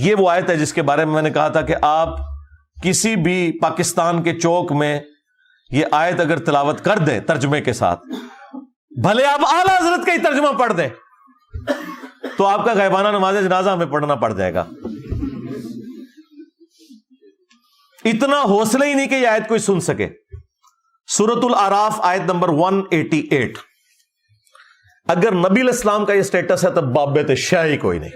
یہ وہ آیت ہے جس کے بارے میں نے کہا تھا کہ آپ کسی بھی پاکستان کے چوک میں یہ آیت اگر تلاوت کر دیں ترجمے کے ساتھ، بھلے آپ اعلی حضرت کا ہی ترجمہ پڑھ دیں، تو آپ کا غائبانہ نماز جنازہ ہمیں پڑھنا پڑ جائے گا. اتنا حوصلہ ہی نہیں کہ یہ آیت کوئی سن سکے. سورۃ الاعراف آیت نمبر 188. اگر نبی علیہ السلام کا یہ سٹیٹس ہے تو بابت شاہ ہی کوئی نہیں.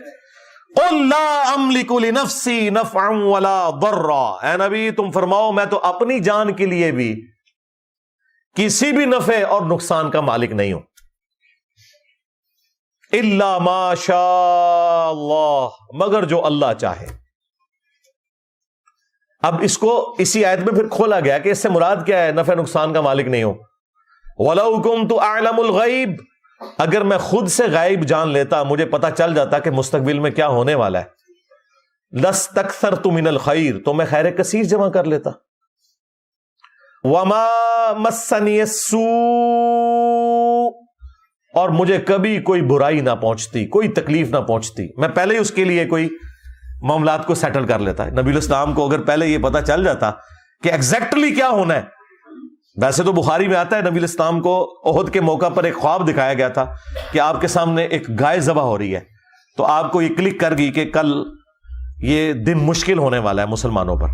قُلْ لَا أَمْلِكُ لِنَفْسِي نَفْعًا وَلَا ضَرًّا. اے نبی تم فرماؤ میں تو اپنی جان کے لیے بھی کسی بھی نفع اور نقصان کا مالک نہیں ہوں، إِلَّا مَا شَاءَ اللَّهُ، مگر جو اللہ چاہے. اب اس کو اسی آیت میں پھر کھولا گیا کہ اس سے مراد کیا ہے نفع نقصان کا مالک نہیں ہوں. وَلَوْ كُنْتُ أَعْلَمُ الْغَيْبَ، اگر میں خود سے غائب جان لیتا، مجھے پتا چل جاتا کہ مستقبل میں کیا ہونے والا ہے، لَسْتَكْثَرْتُ مِنَ الْخَيْرِ، تو میں خیر کثیر جمع کر لیتا. وَمَا مَسَّنِيَ السُّوءُ، اور مجھے کبھی کوئی برائی نہ پہنچتی، کوئی تکلیف نہ پہنچتی. میں پہلے ہی اس کے لیے کوئی معاملات کو سیٹل کر لیتا ہے. نبی علیہ السلام کو اگر پہلے یہ پتا چل جاتا کہ ایگزیکٹلی کیا ہونا ہے. ویسے تو بخاری میں آتا ہے نبی علیہ السلام کو احد کے موقع پر ایک خواب دکھایا گیا تھا کہ آپ کے سامنے ایک گائے ذبح ہو رہی ہے، تو آپ کو یہ کلک کر گئی کہ کل یہ دن مشکل ہونے والا ہے مسلمانوں پر.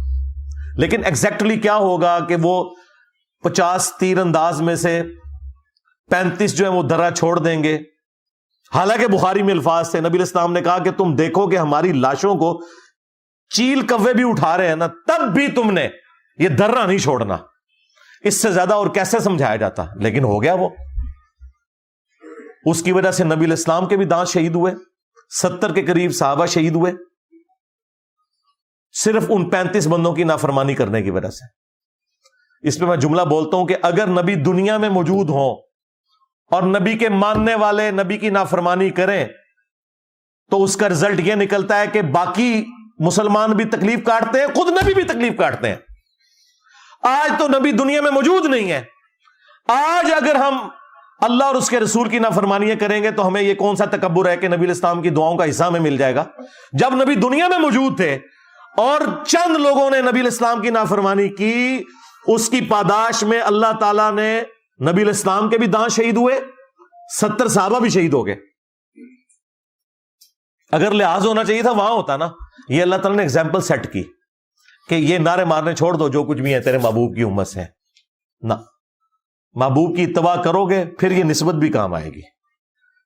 لیکن ایگزیکٹلی کیا ہوگا کہ وہ 50 تیر انداز میں سے 35 جو ہے وہ درہ چھوڑ دیں گے. حالانکہ بخاری میں الفاظ تھے، نبی علیہ السلام نے کہا کہ تم دیکھو کہ ہماری لاشوں کو چیل کوے بھی اٹھا رہے ہیں نا، تب بھی تم نے یہ درہ نہیں چھوڑنا. اس سے زیادہ اور کیسے سمجھایا جاتا، لیکن ہو گیا وہ. اس کی وجہ سے نبی علیہ السلام کے بھی دانت شہید ہوئے، 70 کے قریب صحابہ شہید ہوئے، صرف ان 35 بندوں کی نافرمانی کرنے کی وجہ سے. اس پہ میں جملہ بولتا ہوں کہ اگر نبی دنیا میں موجود ہوں اور نبی کے ماننے والے نبی کی نافرمانی کریں تو اس کا رزلٹ یہ نکلتا ہے کہ باقی مسلمان بھی تکلیف کاٹتے ہیں، خود نبی بھی تکلیف کاٹتے ہیں. آج تو نبی دنیا میں موجود نہیں ہے. آج اگر ہم اللہ اور اس کے رسول کی نافرمانیاں کریں گے تو ہمیں یہ کون سا تکبر ہے کہ نبی علیہ السلام کی دعاؤں کا حصہ ہمیں مل جائے گا. جب نبی دنیا میں موجود تھے اور چند لوگوں نے نبی علیہ السلام کی نافرمانی کی، اس کی پاداش میں اللہ تعالیٰ نے نبی علیہ السلام کے بھی دانت شہید ہوئے، 70 صحابہ بھی شہید ہو گئے. اگر لحاظ ہونا چاہیے تھا وہاں ہوتا نا. یہ اللہ تعالیٰ نے ایگزامپل سیٹ کی کہ یہ نعرے مارنے چھوڑ دو، جو کچھ بھی ہے تیرے محبوب کی امت سے نہ. محبوب کی اتباع کرو گے پھر یہ نسبت بھی کام آئے گی.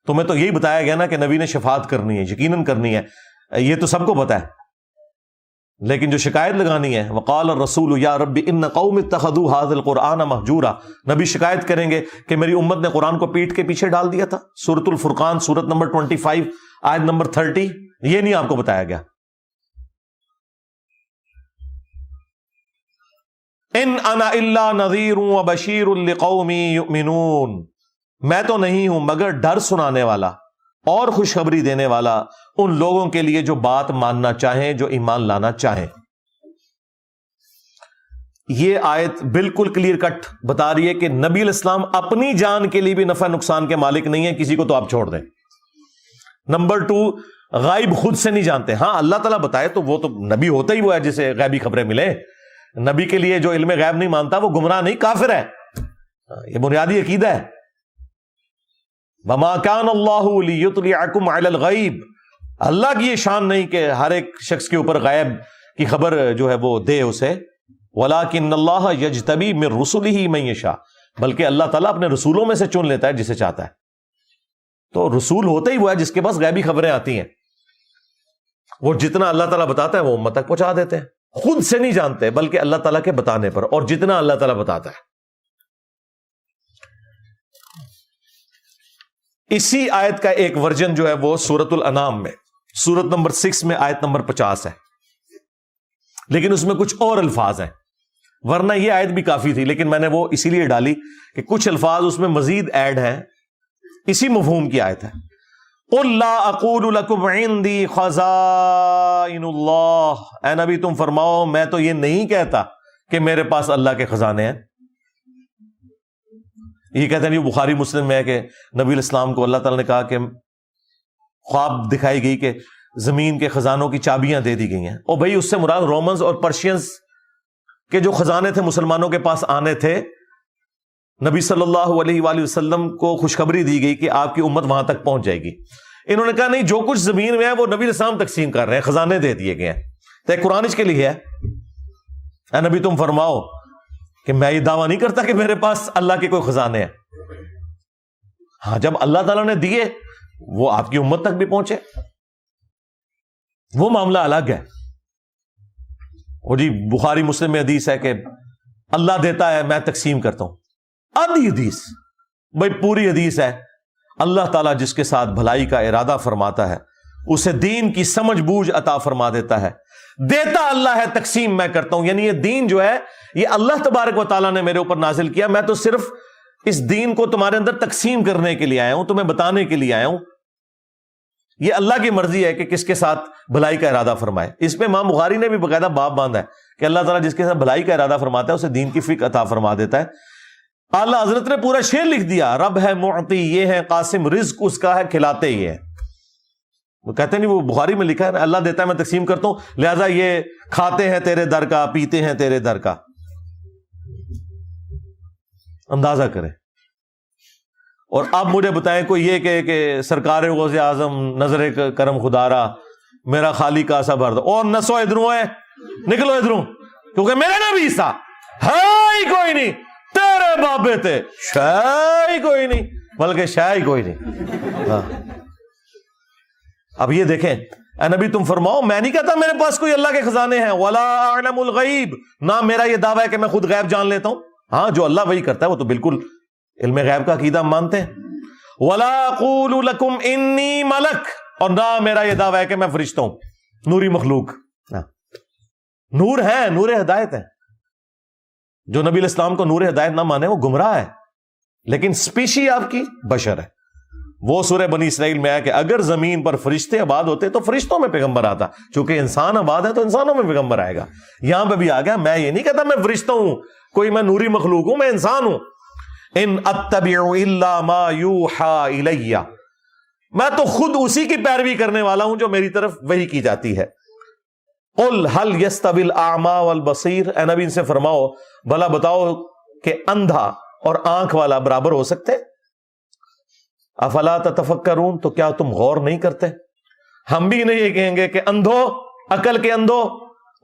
تمہیں تو یہی بتایا گیا نا کہ نبی نے شفاعت کرنی ہے، یقیناً کرنی ہے، یہ تو سب کو پتا ہے. لیکن جو شکایت لگانی ہے، وقال الرسول یا رب ان قوم اتخذوا هذا القرآن مہجورا، نبی شکایت کریں گے کہ میری امت نے قرآن کو پیٹ کے پیچھے ڈال دیا تھا. سورۃ الفرقان سورت نمبر 25 آیت نمبر 30. یہ نہیں آپ کو بتایا گیا. ان انا الا نذیر وبشیر لقوم یؤمنون، میں تو نہیں ہوں مگر ڈر سنانے والا اور خوشخبری دینے والا ان لوگوں کے لیے جو بات ماننا چاہیں، جو ایمان لانا چاہیں. یہ آیت بالکل کلیئر کٹ بتا رہی ہے کہ نبی علیہ السلام اپنی جان کے لیے بھی نفع نقصان کے مالک نہیں ہیں، کسی کو تو آپ چھوڑ دیں. نمبر 2، غائب خود سے نہیں جانتے. ہاں اللہ تعالیٰ بتائے تو وہ تو نبی ہوتا ہی وہ ہے جسے غیبی خبریں ملے. نبی کے لیے جو علم غیب نہیں مانتا وہ گمراہ نہیں، کافر ہے. یہ بنیادی عقیدہ ہے. وَمَا كَانَ اللَّهُ لِيُطْلِعَكُمْ عَلَى الْغَيْبِ، اللہ کی یہ شان نہیں کہ ہر ایک شخص کے اوپر غیب کی خبر جو ہے وہ دے اسے. وَلَكِنَّ اللَّهَ يَجْتَبِي مِن رُّسُلِهِ مَن يَشَاءُ، بلکہ اللہ تعالیٰ اپنے رسولوں میں سے چن لیتا ہے جسے چاہتا ہے. تو رسول ہوتا ہی وہ ہے جس کے پاس غیبی خبریں آتی ہیں. وہ جتنا اللہ تعالیٰ بتاتا ہے وہ امت تک پہنچا دیتے ہیں. خود سے نہیں جانتے بلکہ اللہ تعالیٰ کے بتانے پر، اور جتنا اللہ تعالیٰ بتاتا ہے. اسی آیت کا ایک ورژن جو ہے وہ سورۃ الانعام میں سورت نمبر 6 میں آیت نمبر 50 ہے، لیکن اس میں کچھ اور الفاظ ہیں. ورنہ یہ آیت بھی کافی تھی، لیکن میں نے وہ اسی لیے ڈالی کہ کچھ الفاظ اس میں مزید ایڈ ہیں. اسی مفہوم کی آیت ہے. قُلْ لَا أَقُولُ لَكُمْ عِنْدِي خَزَائِنُ اللَّهِ، اے نبی تم فرماؤ میں تو یہ نہیں کہتا کہ میرے پاس اللہ کے خزانے ہیں. یہ کہتے ہیں بخاری مسلم میں ہے کہ نبی علیہ السلام کو اللہ تعالیٰ نے کہا کہ خواب دکھائی گئی کہ زمین کے خزانوں کی چابیاں دے دی گئی ہیں. اور بھائی اس سے مراد رومنز اور پرشینز کے جو خزانے تھے مسلمانوں کے پاس آنے تھے، نبی صلی اللہ علیہ وآلہ وسلم کو خوشخبری دی گئی کہ آپ کی امت وہاں تک پہنچ جائے گی. انہوں نے کہا نہیں، جو کچھ زمین میں ہے وہ نبی الاسلام تقسیم کر رہے ہیں، خزانے دے دیے گئے ہیں. تو قرآن اس کے لیے ہے، اے نبی تم فرماؤ کہ میں یہ دعویٰ نہیں کرتا کہ میرے پاس اللہ کے کوئی خزانے ہیں. ہاں جب اللہ تعالیٰ نے دیے وہ آپ کی امت تک بھی پہنچے، وہ معاملہ الگ ہے. وہ جی بخاری مسلم میں حدیث ہے کہ اللہ دیتا ہے میں تقسیم کرتا ہوں. آدھی حدیث بھائی پوری حدیث ہے. اللہ تعالیٰ جس کے ساتھ بھلائی کا ارادہ فرماتا ہے اسے دین کی سمجھ بوجھ عطا فرما دیتا ہے. دیتا اللہ ہے، تقسیم میں کرتا ہوں. یعنی یہ دین جو ہے یہ اللہ تبارک و تعالیٰ نے میرے اوپر نازل کیا، میں تو صرف اس دین کو تمہارے اندر تقسیم کرنے کے لیے آیا ہوں، تمہیں بتانے کے لیے آیا ہوں. یہ اللہ کی مرضی ہے کہ کس کے ساتھ بھلائی کا ارادہ فرمائے. اس پہ امام بخاری نے بھی باقاعدہ باب باندھا ہے کہ اللہ تعالیٰ جس کے ساتھ بھلائی کا ارادہ فرماتا ہے اسے دین کی فقہ عطا فرما دیتا ہے. اعلیٰ حضرت نے پورا شعر لکھ دیا، رب ہے معطی یہ ہے قاسم، رزق اس کا ہے کھلاتے یہ ہے. وہ کہتے نہیں، وہ بخاری میں لکھا ہے اللہ دیتا ہے میں تقسیم کرتا ہوں، لہذا یہ کھاتے ہیں تیرے در کا، پیتے ہیں تیرے در کا. اندازہ کریں. اور اب مجھے بتائیں کوئی یہ کہ سرکار غوث اعظم نظر کرم خدارا میرا خالی کا سا بھر دو، اور نسو ادھروں ہے، نکلو ادھروں، کیونکہ میرا نبی عیسیٰ ہے ہی کوئی نہیں، تیرے بابے تھے شے ہی کوئی نہیں، بلکہ شے ہی کوئی نہیں. ہاں اب یہ دیکھیں، اے نبی تم فرماؤ میں نہیں کہتا میرے پاس کوئی اللہ کے خزانے ہیں، ولا اعلم الغیب، نہ میرا یہ دعویٰ ہے کہ میں خود غیب جان لیتا ہوں. ہاں جو اللہ وہی کرتا ہے وہ تو بالکل علم غیب کا عقیدہ مانتے ہیں. ولا اقول لکم انی ملک، اور نہ میرا یہ دعویٰ ہے کہ میں فرشتہ ہوں، نوری مخلوق. نور ہے، نور ہدایت ہے. جو نبی علیہ السلام کو نور ہدایت نہ مانے وہ گمراہ ہے، لیکن سپیشی آپ کی بشر ہے. وہ سورہ بنی اسرائیل میں ہے کہ اگر زمین پر فرشتے آباد ہوتے تو فرشتوں میں پیغمبر آتا، چونکہ انسان آباد ہے تو انسانوں میں پیغمبر آئے گا. یہاں پہ بھی آ گیا، میں یہ نہیں کہتا میں فرشتہ ہوں، کوئی میں نوری مخلوق ہوں، میں انسان ہوں. ان اتبع الا ما یوحى الی، میں تو خود اسی کی پیروی کرنے والا ہوں جو میری طرف وحی کی جاتی ہے. قل هل يستوي الاعمى والبصير، اے نبی ان سے فرماؤ بھلا بتاؤ کہ اندھا اور آنکھ والا برابر ہو سکتے؟ افلا تتفکرون، تو کیا تم غور نہیں کرتے؟ ہم بھی نہیں یہ کہیں گے کہ اندھو، عقل کے اندھو،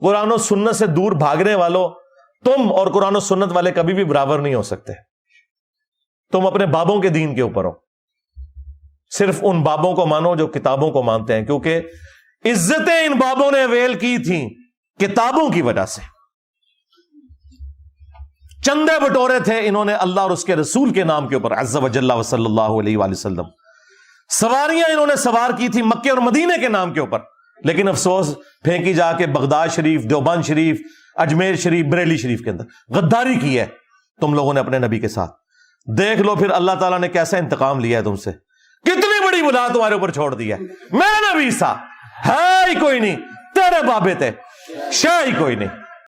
قرآن و سنت سے دور بھاگنے والوں، تم اور قرآن و سنت والے کبھی بھی برابر نہیں ہو سکتے. تم اپنے بابوں کے دین کے اوپر ہو، صرف ان بابوں کو مانو جو کتابوں کو مانتے ہیں، کیونکہ عزتیں ان بابوں نے اویل کی تھیں کتابوں کی وجہ سے. چندے بٹورے تھے انہوں نے اللہ اور اس کے رسول کے نام کے اوپر عز و جل و صلی اللہ علیہ وآلہ وسلم. سواریاں انہوں نے سوار کی تھی مکے اور مدینے کے نام کے اوپر، لیکن افسوس پھینکی جا کے بغداد شریف، دیوبند شریف، اجمیر شریف، بریلی شریف کے اندر غداری کی ہے تم لوگوں نے اپنے نبی کے ساتھ. دیکھ لو پھر اللہ تعالیٰ نے کیسا انتقام لیا ہے تم سے، کتنی بڑی بلا تمہارے اوپر چھوڑ دی ہے. میرا نبی عیسیٰ ہے ہی کوئی نہیں، تیرے بابے تھے شے ہی کوئی نہیں.